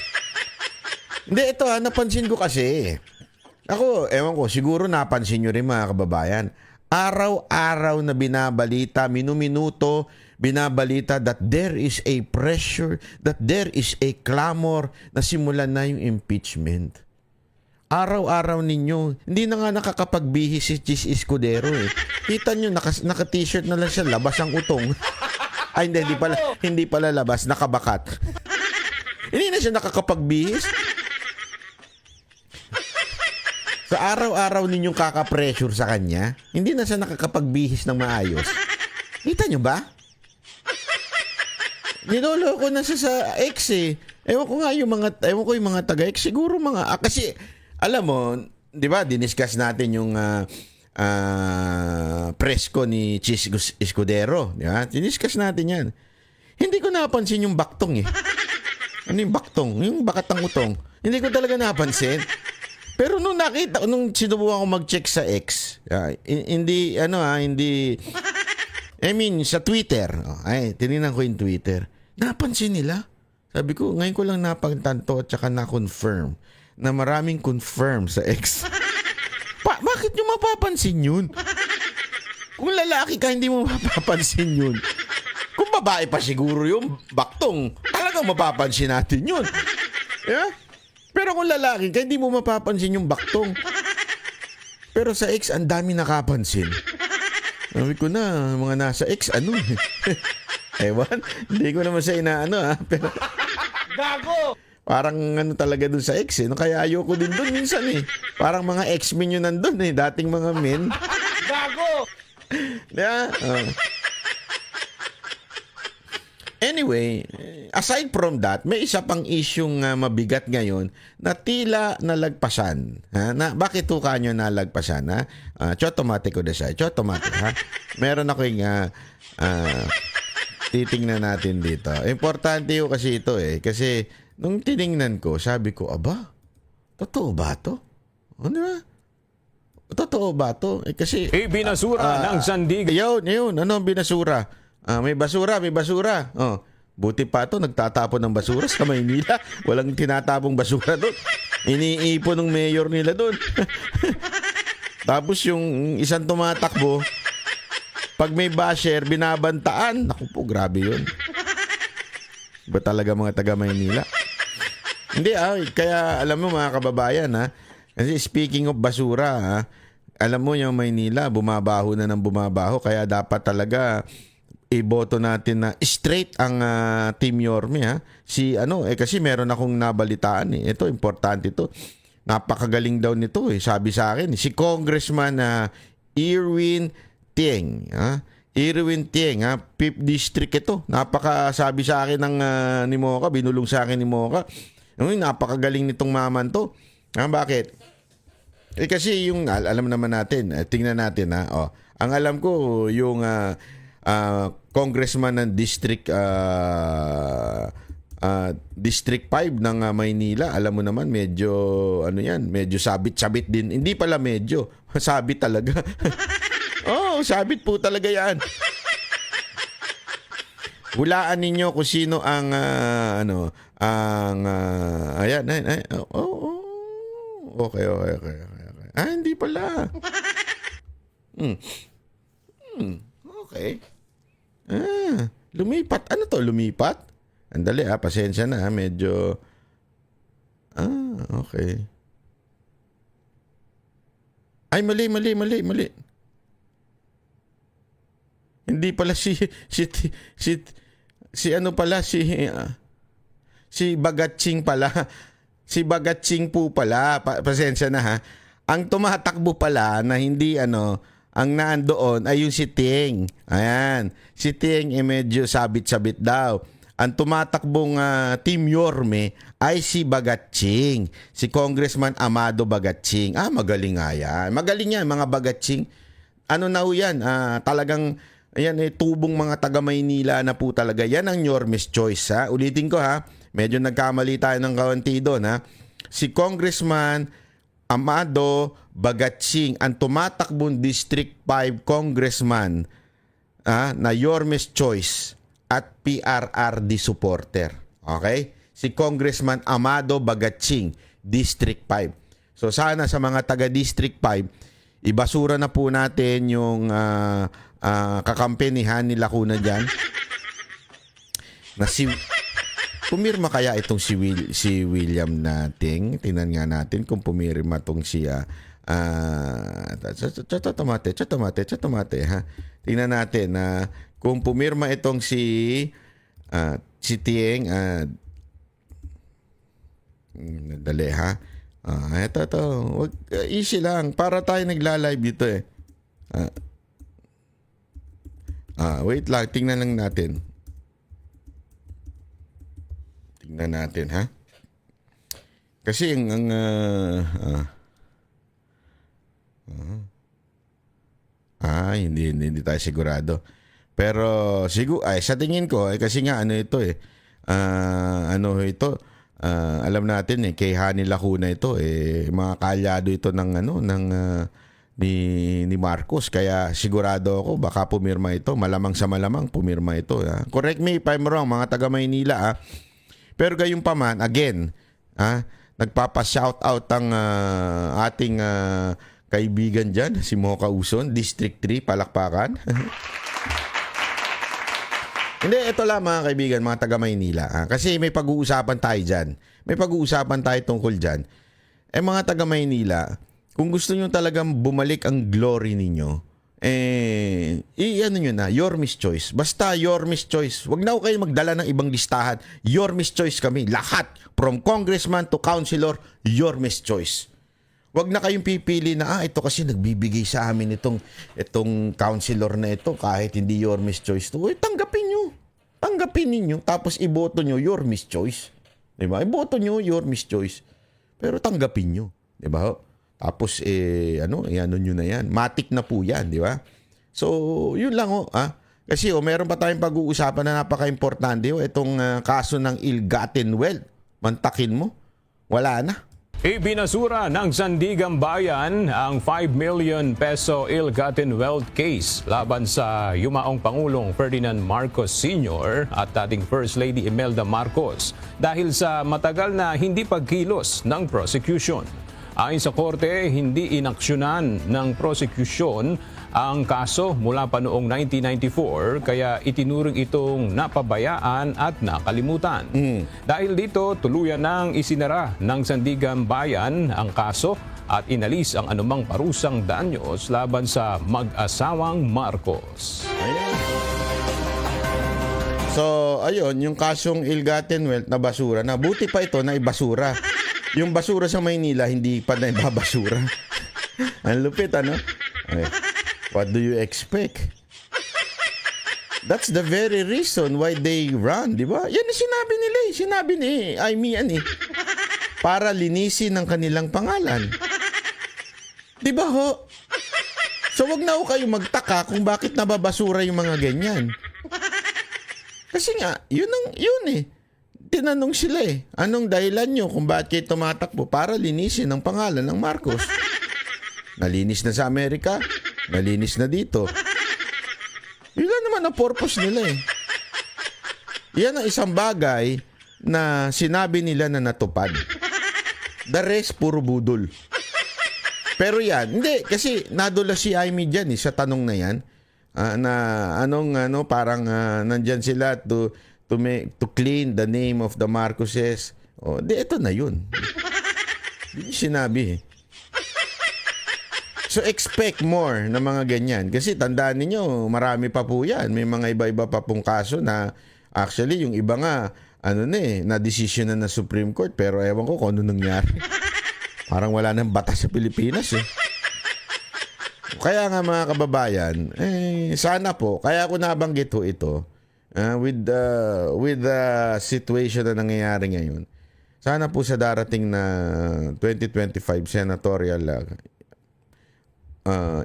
Hindi, ito napansin ko kasi. Ako, ewan ko, siguro napansin nyo rin mga kababayan. Araw-araw na binabalita, minuminuto, binabalita that there is a pressure, that there is a clamor na simulan na yung impeachment. Araw-araw ninyo, hindi na nga nakakapagbihis si Chis Escudero eh. Kita nyo, naka-t-shirt na lang siya, labas ang utong. Ay, hindi pala labas, nakabakat. Hindi na siya nakakapagbihis. Sa araw-araw ninyong kaka-pressure sa kanya, hindi na siya nakakapagbihis ng maayos. Kita nyo ba? Niloloko na siya sa X eh. Ewan ko yung mga taga-X, siguro kasi, alam mo, di ba, diniscuss natin yung presko ni Chis Escudero. Di ba? Diniscuss natin yan. Hindi ko napansin yung baktong eh. Ano yung baktong? Yung bakat ng utong. Hindi ko talaga napansin. Pero nung sinubukan ko mag-check sa X, hindi, sa Twitter, tinignan ko yung Twitter, napansin nila. Sabi ko, ngayon ko lang napagtanto at saka na-confirm na maraming confirm sa X. Bakit nyo mapapansin yun? Kung lalaki ka, hindi mo mapapansin yun. Kung babae pa siguro yung baktong, talagang mapapansin natin yun. Yeah? Pero kung lalaki ka, hindi mo mapapansin yung baktong. Pero sa X, ang dami nakapansin. Sabi ko na, mga nasa X, ewan, hindi ko naman sa pero Gago! parang talaga dun sa X kaya ayoko din dun minsan Parang mga X-men yun nandun dating mga men. Gago! Yeah. Anyway, aside from that, may isa pang isyung mabigat ngayon na tila nalagpasan. Bakit ho kanyo nalagpasan? Chotomatic ko na siya. Chotomatic, ha? Meron ako yung titingnan natin dito. Importante ho kasi ito Kasi nung tiningnan ko, sabi ko, aba, totoo ba to? Ano ba? Totoo ba to? Kasi Ibinasura ng Sandigan. Yun. Ano binasura? May basura. Oh, buti pa ito, nagtatapon ng basura sa Maynila. Walang tinatapong basura doon. Iniipon ng mayor nila doon. Tapos yung isang tumatakbo, pag may basher, binabantaan. Naku po, grabe yun. Ba talaga mga taga Maynila? Hindi kaya alam mo mga kababayan kasi speaking of basura alam mo yung Maynila, bumabaho na ng bumabaho, kaya dapat talaga iboto natin na straight ang Team Yorme kasi meron akong nabalitaan Ito importante ito. Napakagaling daw nito sabi sa akin si Congressman Irwin Tieng, Irwin Tieng, 5th district ito. Napakasabi sa akin ng ni Mocha, binulong sa akin ni Mocha. Napakagaling nitong maman to. Bakit? Kasi yung alam naman natin, tingnan natin ang alam ko yung congressman ng District 5 ng Maynila, alam mo naman medyo medyo sabit-sabit din. Hindi pala medyo, sabit talaga. Sabit po talaga yan. Hulaan ninyo kung sino ang ayan. Okay. Hindi pala. Okay. Lumipat. Ano to? Lumipat? Andali pasensya na medyo okay. Ay, mali. Hindi pala si ano pala si Bagatching pala. Si Bagatching po pala. Pasensya na ha. Ang tumatakbo pala na hindi ang naandoon ay yung si Ting. Ayan. Si Ting medyo sabit-sabit daw. Ang tumatakbong Team Yorme ay si Bagatching. Si Congressman Amado Bagatching. Magaling nga yan. Magaling yan, mga Bagatching. Ano na ho yan? Talagang, ayan, tubong mga taga-Maynila na po talaga. Yan ang Yorme's choice. Ha? Ulitin ko ha. Medyo nagkamali tayo ng kaunti doon. Ha? Si Congressman Amado Bagatching, ang tumatakbong District 5 Congressman na Yorme's choice at PRRD supporter. Okay? Si Congressman Amado Bagatching, District 5. So sana sa mga taga District 5, ibasura na po natin yung kakampenihan ni Lacuna dyan. Na pumirma kaya itong si William nating. Tingnan nga natin kung pumirma itong si Chatomate ha. Tingnan natin na kung pumirma itong si Tieng, dali ha. Ito. Easy lang. Para tayo nagla-live dito eh. Wait lang. Tingnan lang natin. Tingnan natin ha. Kasi hindi tayo sigurado. Pero siguro sa tingin ko kasi nga ito alam natin kay Hani Lacuna ito mga kalyado ito ng ni Marcos, kaya sigurado ako baka pumirma ito, malamang sa malamang pumirma ito. Correct me if I'm wrong, mga taga Maynila Pero gayunpaman, again, nagpapa-shout out ang ating kaibigan dyan, si Mocha Uson, District 3, palakpakan. Hindi, ito lang mga kaibigan, mga taga Maynila. Kasi may pag-uusapan tayo dyan. May pag-uusapan tayo tungkol dyan. Mga taga Maynila, kung gusto nyo talagang bumalik ang glory ninyo, ano nyo na, Yorme's choice. Basta Yorme's choice. Huwag na kayo magdala ng ibang listahan. Yorme's choice kami. Lahat. From congressman to councilor, Yorme's choice. Huwag na kayong pipili na, ito kasi nagbibigay sa amin itong councilor na ito kahit hindi Yorme's choice to. Tanggapin nyo. Tanggapin ninyo. Tapos iboto nyo Yorme's choice. Diba? Iboto nyo Yorme's choice. Pero tanggapin nyo. Diba? Tapos, ano nyo na yan. Matik na po yan, di ba? So, yun lang Kasi meron pa tayong pag-uusapan na napaka-importante. Itong kaso ng ill-gotten wealth. Mantakin mo. Wala na. Ibinasura ng Sandigan Bayan ang 5 million peso ill-gotten wealth case laban sa yumaong Pangulong Ferdinand Marcos Sr. at dating First Lady Imelda Marcos dahil sa matagal na hindi pagkilos ng prosecution. Ayon sa korte, hindi inaksyonan ng prosecution ang kaso mula pa noong 1994 kaya itinuring itong napabayaan at nakalimutan. Dahil dito, tuluyan nang isinara ng Sandigan Bayan ang kaso at inalis ang anumang parusang danyos laban sa mag-asawang Marcos. So, ayun, yung kasong ill-gotten wealth na basura, na buti pa ito na ibasura. Yung basura sa Maynila, hindi pa na ibabasura. Ang lupit, ano? What do you expect? That's the very reason why they run, di ba? Yan ang sinabi nila eh. Sinabi ni Amy yan eh. Para linisin ang kanilang pangalan. Di ba ho? So wag na ho kayo magtaka kung bakit nababasura yung mga ganyan. Kasi nga, yun eh. Tinanong sila eh, anong dahilan nyo kung bakit kayo tumatakbo? Para linisin ang pangalan ng Marcos. Nalinis na sa Amerika, nalinis na dito. Yun lang naman ang purpose nila eh. Yan ang isang bagay na sinabi nila na natupad. The rest, puro budol. Pero yan, hindi, kasi nadula si Amy dyan sa tanong na yan. Parang nandyan sila to clean the name of the Marcoses. Ito na yun. Hindi sinabi eh. So expect more na mga ganyan. Kasi tandaan ninyo, marami pa po yan. May mga iba-iba pa pong kaso na actually yung iba nga, na decision na ng Supreme Court. Pero ewan ko kung ano nangyari. Parang wala nang batas sa Pilipinas eh. Kaya nga mga kababayan, sana po, kaya ako nabanggit ho ito, with the situation na nangyayari ngayon, sana po sa darating na 2025 senatorial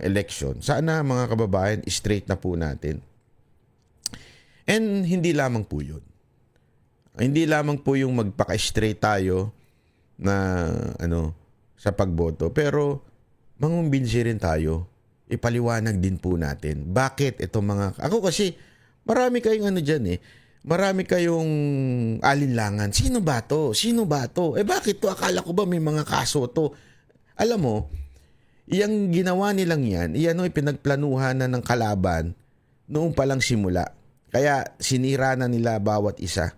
election, sana mga kababayan, straight na po natin. And hindi lamang po yun. Hindi lamang po yung magpaka-straight tayo na sa pagboto, pero mangumbinsi rin tayo. Ipaliwanag din po natin. Bakit itong mga... Ako kasi, marami kayong dyan eh. Marami kayong alinlangan. Sino ba to? Sino ba to? Bakit to? Akala ko ba may mga kaso to? Alam mo, yung ginawa nilang yan, iyan ay pinagplanuhan na ng kalaban noong palang simula. Kaya sinira na nila bawat isa.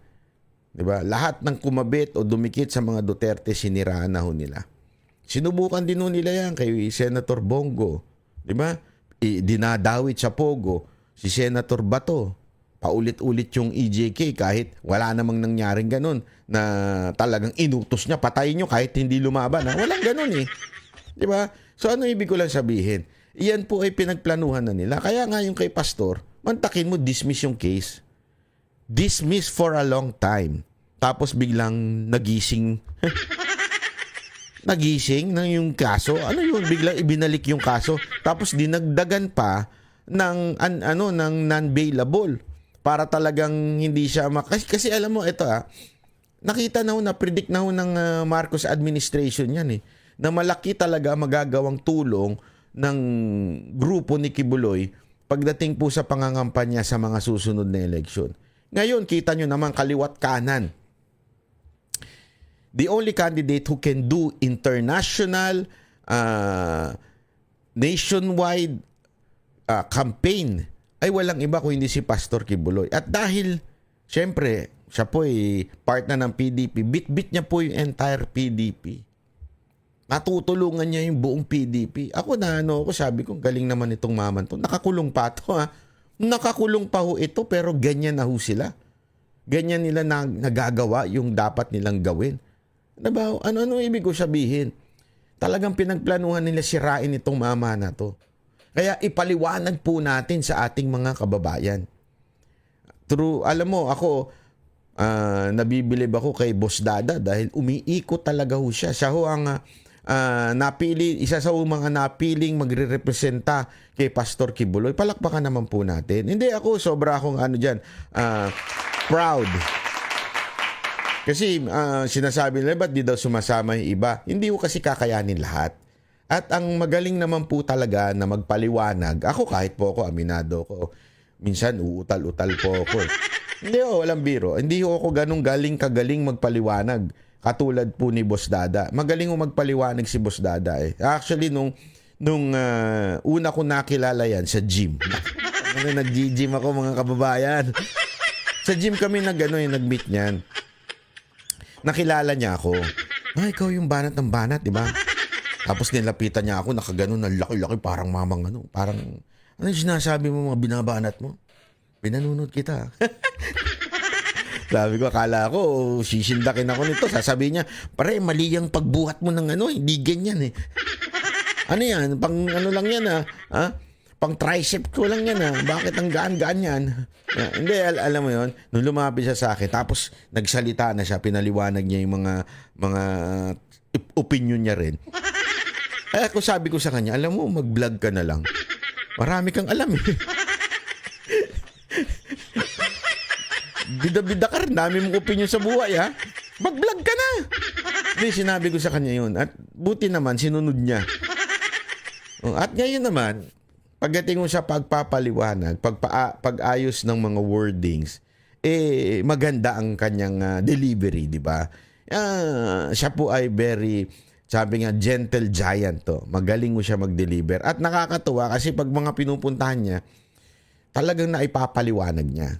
Diba? Lahat ng kumabit o dumikit sa mga Duterte, siniraan na ho nila. Sinubukan din ho nila yan kay Senator Bongo. Diba? Dinadawit sa Pogo si Senator Bato. Paulit-ulit yung EJK kahit wala namang nangyaring ganun na talagang inutos niya, patayin nyo kahit hindi lumaban. Walang ganun eh. Diba? So ano ibig ko lang sabihin? Iyan po ay pinagplanuhan na nila. Kaya nga yung kay Pastor, mantakin mo, dismiss yung case. Dismiss for a long time. Tapos biglang nagising. Nagising na yung kaso. Ano yun? Biglang ibinalik yung kaso. Tapos dinagdagan pa ng ng non-bailable para talagang hindi siya kasi alam mo ito nakita na ho, na predict na ho ng Marcos administration yan na malaki talaga magagawang tulong ng grupo ni Kibuloy pagdating po sa pangangampanya sa mga susunod na eleksyon. Ngayon kita nyo naman kaliwat kanan. The only candidate who can do international, nationwide campaign ay walang iba kung hindi si Pastor Kibuloy. At dahil, syempre, siya po ay part na ng PDP, bit-bit niya po yung entire PDP. Natutulungan niya yung buong PDP. Ako sabi ko, galing naman itong maman to. Nakakulong pa to Nakakulong pa ho ito, pero ganyan na ho sila. Ganyan nila nagagawa yung dapat nilang gawin. Diba? Ano ibig ko sabihin? Talagang pinagplanuhan nila sirain itong mama na to. Kaya ipaliwanag po natin sa ating mga kababayan. True, alam mo, ako, nabibilib ako kay Boss Dada dahil umiikot talaga ho siya. Siya ho ang napili, isa sa mga napiling magre-representa kay Pastor Kibuloy. Palakpakan naman po natin. Hindi ako, sobra akong proud. Kasi sinasabi nila, ba't di daw sumasama yung iba? Hindi ko kasi kakayanin lahat. At ang magaling naman po talaga na magpaliwanag, ako kahit po ako, aminado ko, minsan uutal-utal po ako. Hindi walang biro. Hindi ako ganun kagaling magpaliwanag. Katulad po ni Boss Dada. Magaling magpaliwanag si Boss Dada eh. Actually, nung una ko nakilala yan sa gym. Nag-gym ako mga kababayan. Sa gym kami nag-meet niyan. Nakilala niya ako. Ikaw yung banat ng banat, di ba? Tapos nilapitan niya ako, nakaganon na laki-laki, parang mamang parang, ano yung sinasabi mo mga binabanat mo? Binanunod kita. Sabi ko, akala ko, sisindakin ako nito. Sasabihin niya, pare, mali yung pagbuhat mo ng hindi ganyan eh. Ano yan? Pang lang yan Pang tricep ko lang yan Bakit ang gaan-gaan yan? Hindi, alam mo yon. Nung lumapit siya sa akin, tapos nagsalita na siya, pinaliwanag niya yung mga opinion niya rin. Kaya ako sabi ko sa kanya, alam mo, mag-vlog ka na lang. Marami kang alam eh. Bida-bida ka rin, dami mong opinion sa buhay Mag-vlog ka na. Hindi, sinabi ko sa kanya yun. At buti naman, sinunod niya. At ngayon naman, pagdating mo sa pagpapaliwanag, pag-ayos ng mga wordings, maganda ang kanyang delivery, di ba? Siya po ay very, sabi nga, gentle giant to. Magaling mo siya mag-deliver. At nakakatuwa kasi pag mga pinupuntahan niya, talagang naipapaliwanag niya.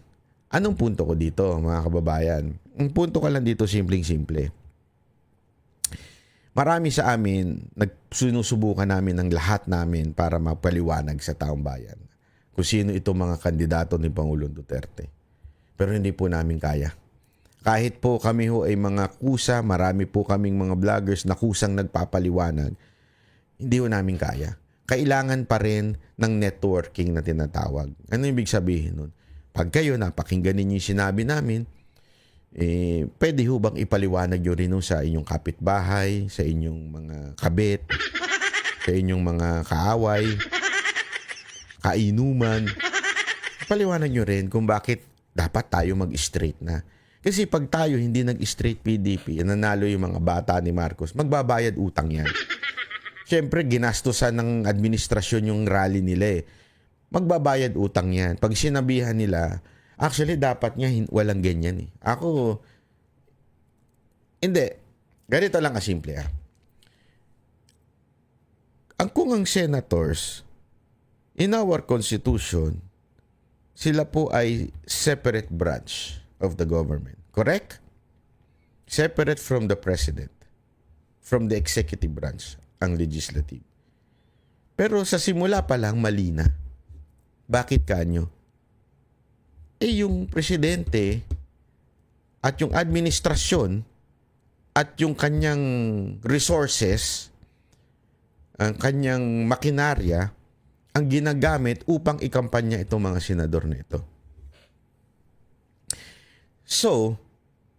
Anong punto ko dito, mga kababayan? Ang punto ka lang dito, simpleng-simple. marami sa amin, nagsusubukan namin ng lahat namin para mapaliwanag sa taong bayan kung sino itong mga kandidato ni Pangulong Duterte. Pero hindi po namin kaya. Kahit po kami ho ay mga kusa, marami po kaming mga vloggers na kusang nagpapaliwanag, hindi ho namin kaya. Kailangan pa rin ng networking na tinatawag. Ano ibig sabihin nun? Pag kayo napakinggan ninyo yung sinabi namin, pwede ho bang ipaliwanag nyo rin sa inyong kapitbahay, sa inyong mga kabit, sa inyong mga kaaway, kainuman. Paliwanag nyo rin kung bakit dapat tayo mag-straight na. Kasi pag tayo hindi nag-straight PDP, nanalo yung mga bata ni Marcos, magbabayad utang yan. Siyempre, ginastosan ng administrasyon yung rally nila eh. Magbabayad utang yan. Pag sinabihan nila, actually, dapat nga walang ganyan eh. Ako, hindi. Ganito lang kasimple ah. Kung ang senators, in our constitution, sila po ay separate branch of the government. Correct? Separate from the president. From the executive branch, ang legislative. Pero sa simula pa lang, mali na. Bakit kanyo? Yung presidente at yung administrasyon at yung kanyang resources, ang kanyang makinarya, ang ginagamit upang ikampanya itong mga senador na ito. So,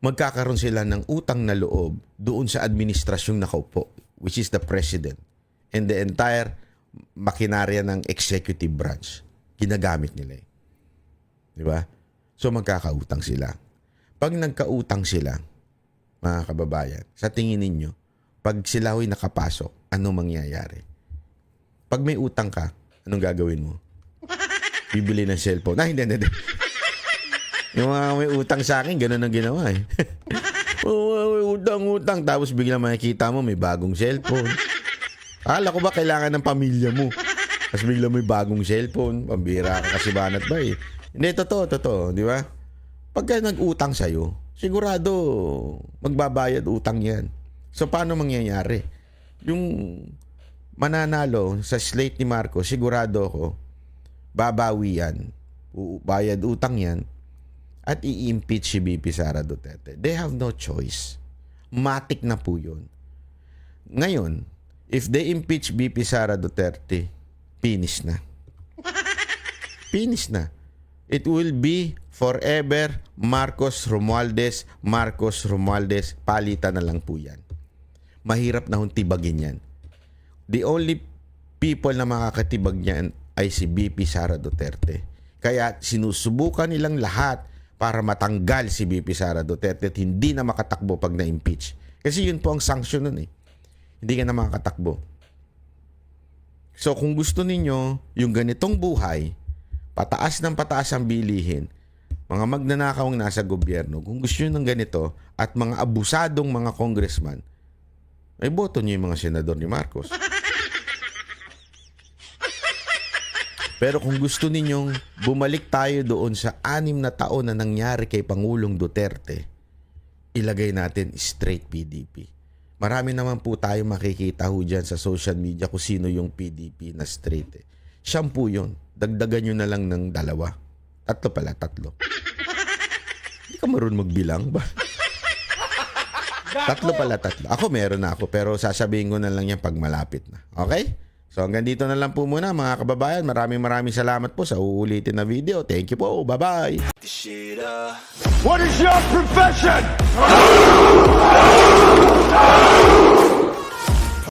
magkakaroon sila ng utang na loob doon sa administrasyong nakaupo, which is the president and the entire makinarya ng executive branch. Ginagamit nila eh. Di ba? So, magkakautang sila. Pag nagkautang sila, mga kababayan, sa tingin ninyo, pag sila ho'y nakapasok, anong mangyayari? Pag may utang ka, anong gagawin mo? Bibili ng cellphone. Hindi. Yung mga may utang sa akin, ganun ang ginawa eh. May utang. Tapos bigla makikita mo, may bagong cellphone. Akala ko ba kailangan ng pamilya mo? Tapos bigla may bagong cellphone. Pambira ka kasi banat ba eh. Hindi, totoo. Di ba? Pagka nag-utang sa'yo, sigurado magbabayad utang yan. So, paano mangyayari? Yung mananalo sa slate ni Marcos, sigurado ako, babawi yan. Bayad utang yan. At i-impeach si BP Sara Duterte. They have no choice. Matik na po yun. Ngayon, if they impeach BP Sara Duterte, finish na. Finish na. It will be forever Marcos Romualdez, palitan na lang po yan. Mahirap na hong tibagin yan. The only people na makakatibag niyan ay si BP Sara Duterte. Kaya sinusubukan nilang lahat para matanggal si BP Sara Duterte at hindi na makatakbo pag na-impeach. Kasi yun po ang sanction nun eh. Hindi ka na makakatakbo. So kung gusto ninyo yung ganitong buhay, pataas ng pataas ang bilihin, mga magnanakawang nasa gobyerno, kung gusto nyo ng ganito at mga abusadong mga congressman, ay boto nyo yung mga senador ni Marcos. Pero kung gusto ninyong bumalik tayo doon sa 6 na taon na nangyari kay Pangulong Duterte, ilagay natin straight PDP. Marami naman po tayo makikita ho dyan sa social media kung sino yung PDP na straight eh. Siyam po yun. Dagdagan nyo na lang ng 2. 3 pala, 3. Hindi ka marunong magbilang ba? 3 pala, 3. Ako meron na ako pero sasabihin ko na lang yan pag malapit na. Okay? So hanggang dito na lang po muna mga kababayan. Maraming salamat po sa uulitin na video. Thank you po. Bye-bye. What is your profession?